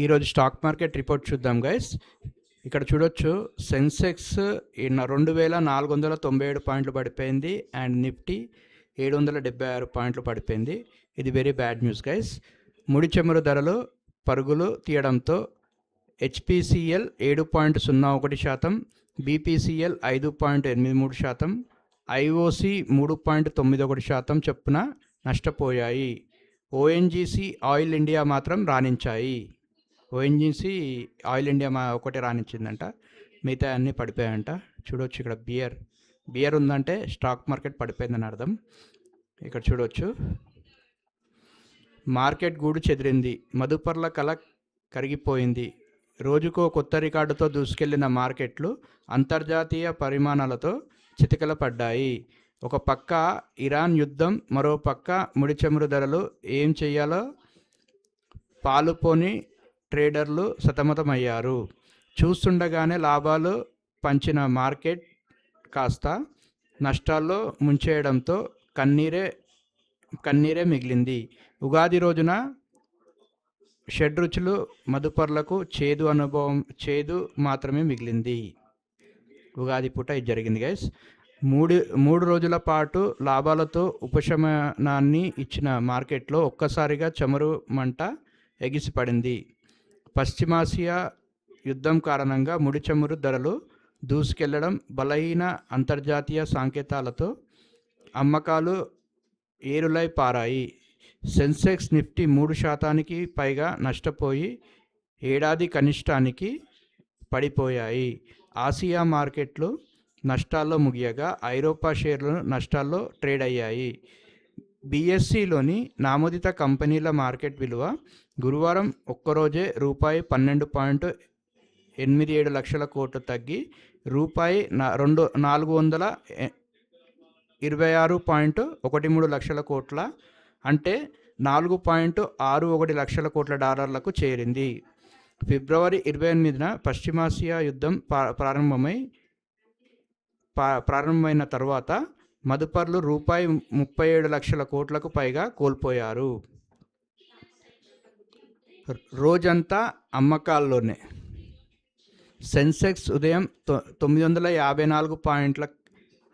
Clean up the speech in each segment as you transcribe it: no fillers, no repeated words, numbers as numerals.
ఈరోజు stock market report చూద్దాం guys. ఇక్కడ చూడొచ్చు సెన్సెక్స్ 2497 పాయింట్లు పడిపోయింది అండ్ నిఫ్టీ 776 పాయింట్లు పడిపోయింది. ఇది వెరీ బ్యాడ్ న్యూస్ గైస్. ముడి చమురు ధరలు పరుగులు తీయడంతో హెచ్పిసిఎల్ 7.01%, బీపీసీఎల్ 5.83%, ఐఓసి 3.91% చొప్పున నష్టపోయాయి. ఓఎన్జీసీ ఆయిల్ ఇండియా మాత్రం రాణించాయి. ఓఎన్జీసీ ఆయిల్ ఇండియా ఒకటి రాణించిందంట, మిగతా అన్నీ పడిపోయాయంట. చూడవచ్చు ఇక్కడ బియర్ ఉందంటే స్టాక్ మార్కెట్ పడిపోయిందని అర్థం. ఇక్కడ చూడవచ్చు మార్కెట్ గూడు చెదిరింది, మదుపర్ల కల కరిగిపోయింది. రోజుకో కొత్త రికార్డుతో దూసుకెళ్లిన మార్కెట్లు అంతర్జాతీయ పరిమాణాలతో చితికల పడ్డాయి. ఒక పక్క ఇరాన్ యుద్ధం, మరో పక్క ముడి చమురు ధరలు. ఏం చెయ్యాలో పాలుపోని ట్రేడర్లు సతమతమయ్యారు. చూస్తుండగానే లాభాలు పంచిన మార్కెట్ కాస్త నష్టాల్లో ముంచేయడంతో కన్నీరే మిగిలింది. ఉగాది రోజున షడ్రుచులు మదుపర్లకు చేదు మాత్రమే మిగిలింది. ఉగాది పూట ఇది జరిగింది గైస్. మూడు రోజుల పాటు లాభాలతో ఉపశమనాన్ని ఇచ్చిన మార్కెట్లో ఒక్కసారిగా చమురు మంట ఎగిసిపడింది. పశ్చిమాసియా యుద్ధం కారణంగా ముడి చమురు ధరలు దూసుకెళ్లడం, బలహీన అంతర్జాతీయ సంకేతాలతో అమ్మకాలు ఏరులై పారాయి. సెన్సెక్స్, నిఫ్టీ 3% పైగా నష్టపోయి ఏడాది కనిష్టానికి పడిపోయాయి. ఆసియా మార్కెట్లు నష్టాల్లో ముగియగా ఐరోపా షేర్లు నష్టాల్లో ట్రేడ్ అయ్యాయి. బీఎస్సీలోని నామోదిత కంపెనీల మార్కెట్ విలువ గురువారం ఒక్కరోజే రూపాయి 12.87 లక్షల కోట్లు తగ్గి రూపాయి 426.13 లక్షల కోట్ల అంటే 4.61 లక్షల కోట్ల డాలర్లకు చేరింది. ఫిబ్రవరి 28న పశ్చిమాసియా యుద్ధం ప్రారంభమైన తర్వాత మదుపర్లు రూపాయి 37 లక్షల కోట్లకు పైగా కోల్పోయారు. రోజంతా అమ్మకాల్లోనే. సెన్సెక్స్ ఉదయం 954 పాయింట్ల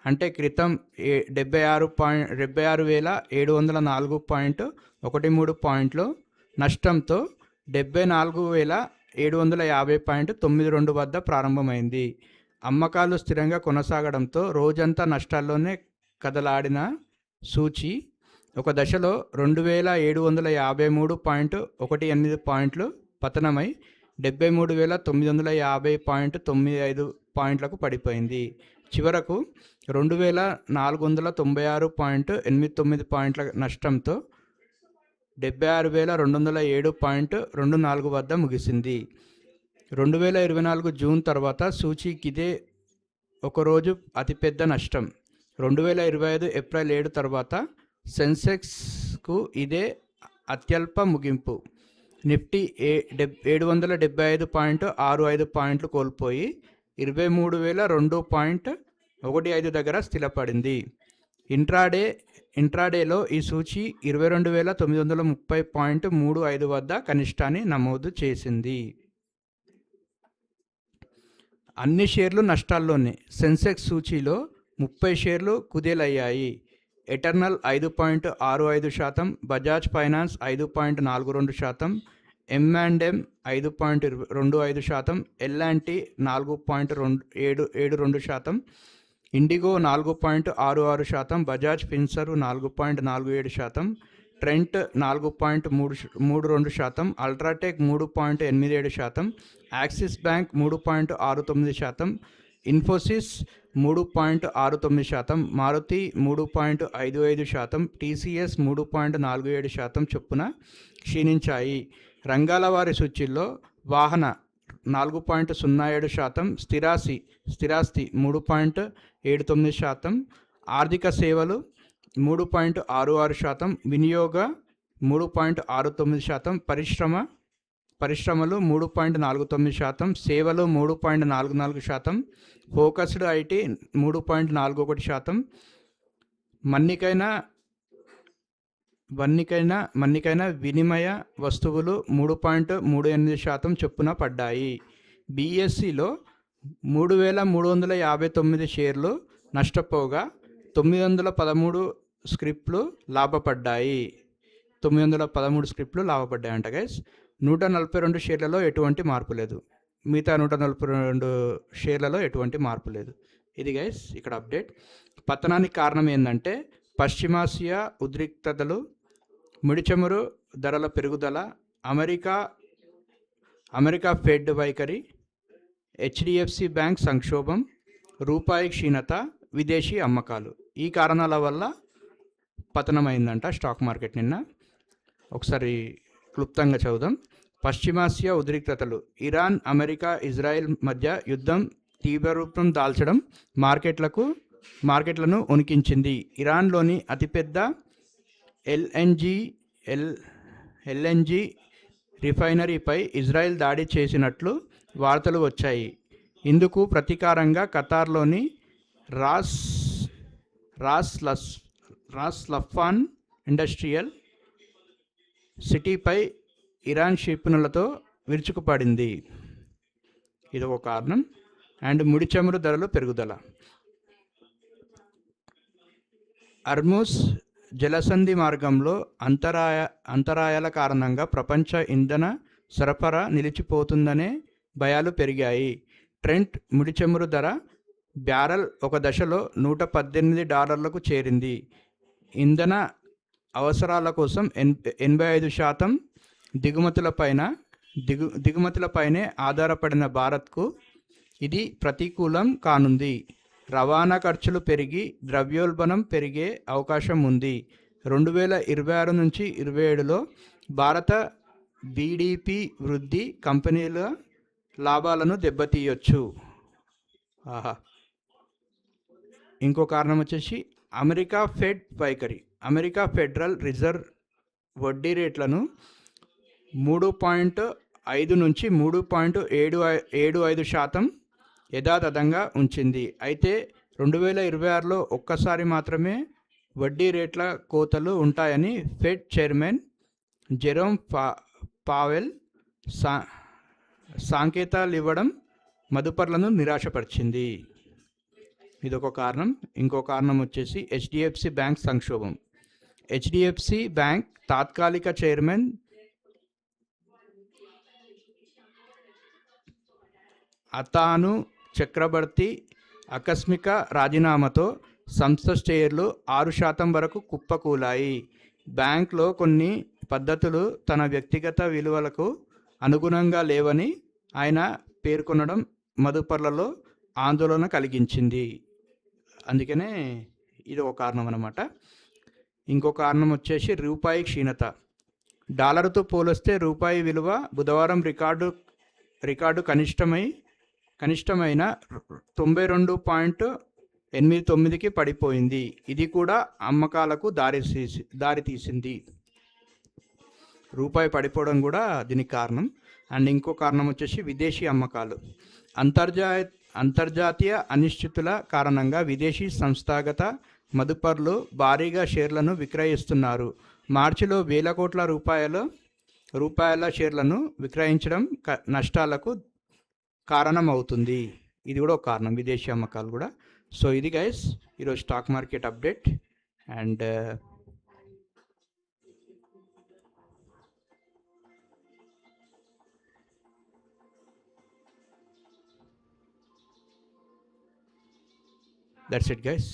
అంటే క్రితం 76,704.13 పాయింట్లు నష్టంతో 74,750.92 వద్ద ప్రారంభమైంది. అమ్మకాలు స్థిరంగా కొనసాగడంతో రోజంతా నష్టాల్లోనే కదలాడిన సూచీ ఒక దశలో 2,753.18 పాయింట్లు పతనమై 73,950.95 పాయింట్లకు పడిపోయింది. చివరకు 2,496.89 పాయింట్ల నష్టంతో 76,207.24 వద్ద ముగిసింది. 2024 జూన్ తర్వాత సూచీకి ఇదే ఒకరోజు అతిపెద్ద నష్టం. 2025 ఏప్రిల్ 7 తర్వాత సెన్సెక్స్కు ఇదే అత్యల్ప ముగింపు. నిఫ్టీ 775.65 పాయింట్లు కోల్పోయి 23,002.15 దగ్గర స్థిరపడింది. ఇంట్రాడేలో ఈ సూచీ 22,930.35 వద్ద కనిష్టాన్ని నమోదు చేసింది. అన్ని షేర్లు నష్టాల్లోనే. సెన్సెక్స్ సూచీలో 30 షేర్లు కుదేలయ్యాయి. ఎటర్నల్ 5.65%, బజాజ్ ఫైనాన్స్ 5.42%, M&M 5.25%, L&T 4.72%, ఇండిగో 4.66%, బజాజ్ ఫిన్సర్వ్ 4.47%, ట్రెంట్ 4.32%, అల్ట్రాటెక్ 3.87%, యాక్సిస్ బ్యాంక్ 3.69%, ఇన్ఫోసిస్ 3.69%, మారుతి 3.55%, టీసీఎస్ 3.47% చొప్పున క్షీణించాయి. రంగాల వారి సూచీల్లో వాహన 4.07%, స్థిరాస్తి 3.79%, ఆర్థిక సేవలు 3.66%, వినియోగ 3.69%, పరిశ్రమలు 3.49%, సేవలు 3.44%, ఫోకస్డ్ ఐటీ 3.41%, మన్నికైన మన్నికైన వినిమయ వస్తువులు 3.38% చొప్పున పడ్డాయి. బీఎస్ఈలో 3,359 షేర్లు నష్టపోగా 913 స్క్రిప్ట్లు లాభపడ్డాయి. 913 స్క్రిప్ట్లు లాభపడ్డాయంట గైస్. 142 షేర్లలో ఎటువంటి మార్పు లేదు. మిగతా 142 షేర్లలో ఎటువంటి మార్పు లేదు. ఇది గైస్ ఇక్కడ అప్డేట్. పతనానికి కారణం ఏంటంటే పశ్చిమాసియా ఉద్రిక్తతలు, ముడి చమురు ధరల పెరుగుదల, అమెరికా ఫెడ్ వైఖరి, హెచ్డిఎఫ్సి బ్యాంక్ సంక్షోభం, రూపాయి క్షీణత, విదేశీ అమ్మకాలు. ఈ కారణాల వల్ల పతనమైందంట స్టాక్ మార్కెట్ నిన్న. ఒకసారి క్లుప్తంగా చదువుదాం. పశ్చిమాసియా ఉద్రిక్తతలు, ఇరాన్, అమెరికా, ఇజ్రాయెల్ మధ్య యుద్ధం తీవ్రరూపం దాల్చడం మార్కెట్లను వణికించింది. ఇరాన్లోని అతిపెద్ద ఎల్ఎన్జి రిఫైనరీపై ఇజ్రాయెల్ దాడి చేసినట్లు వార్తలు వచ్చాయి. ఇందుకు ప్రతీకారంగా ఖతార్లోని రాస్ లఫాన్ ఇండస్ట్రియల్ సిటీపై ఇరాన్ క్షిపణులతో విరుచుకుపడింది. ఇది ఒక కారణం. అండ్ ముడి చమురు ధరలు పెరుగుదల. హర్ముజ్ జలసంధి మార్గంలో అంతరాయాల కారణంగా ప్రపంచ ఇంధన సరఫరా నిలిచిపోతుందనే భయాలు పెరిగాయి. ట్రెంట్ ముడి చమురు ధర బ్యారెల్ ఒక దశలో $118 చేరింది. ఇంధన అవసరాల కోసం 85% దిగుమతులపైనే ఆధారపడిన భారత్కు ఇది ప్రతికూలం కానుంది. రవాణా ఖర్చులు పెరిగి ద్రవ్యోల్బణం పెరిగే అవకాశం ఉంది. 2026 నుంచి 27లో భారత బీడీపీ వృద్ధి కంపెనీల లాభాలను దెబ్బతీయొచ్చు. ఇంకో కారణం వచ్చేసి అమెరికా ఫెడ్ వైఖరి. అమెరికా ఫెడరల్ రిజర్వ్ వడ్డీ రేట్లను 3.5 నుంచి 3.75% యథాతథంగా ఉంచింది. అయితే 2026లో ఒక్కసారి మాత్రమే వడ్డీ రేట్ల కోతలు ఉంటాయని ఫెడ్ చైర్మన్ జెరోమ్ పావెల్ సంకేతాలివ్వడం మదుపర్లను నిరాశపరిచింది. ఇదొక కారణం. ఇంకో కారణం వచ్చేసి హెచ్డిఎఫ్సి బ్యాంక్ సంక్షోభం. హెచ్డిఎఫ్సి బ్యాంక్ తాత్కాలిక చైర్మన్ అతాను చక్రబర్తి ఆకస్మిక రాజీనామాతో సంస్థ షేర్లు 6% వరకు కుప్పకూలాయి. బ్యాంక్లో కొన్ని పద్ధతులు తన వ్యక్తిగత విలువలకు అనుగుణంగా లేవని ఆయన పేర్కొనడం మదుపర్లలో ఆందోళన కలిగించింది. అందుకనే ఇది ఒక కారణం అన్నమాట. ఇంకో కారణం వచ్చేసి రూపాయి క్షీణత. డాలర్తో పోలిస్తే రూపాయి విలువ బుధవారం రికార్డు కనిష్టమైన 92.89కి పడిపోయింది. ఇది కూడా అమ్మకాలకు దారితీసింది. రూపాయి పడిపోవడం కూడా దీనికి కారణం. అండ్ ఇంకో కారణం వచ్చేసి విదేశీ అమ్మకాలు. అంతర్జాతీయ అనిశ్చితుల కారణంగా విదేశీ సంస్థాగత మదుపర్లు భారీగా షేర్లను విక్రయిస్తున్నారు. మార్చిలో వేల కోట్ల రూపాయల షేర్లను విక్రయించడం నష్టాలకు కారణమవుతుంది. ఇది కూడా ఒక కారణం, విదేశీ అమ్మకాలు కూడా. సో ఇది గైస్ ఈరోజు stock market update. And that's it guys.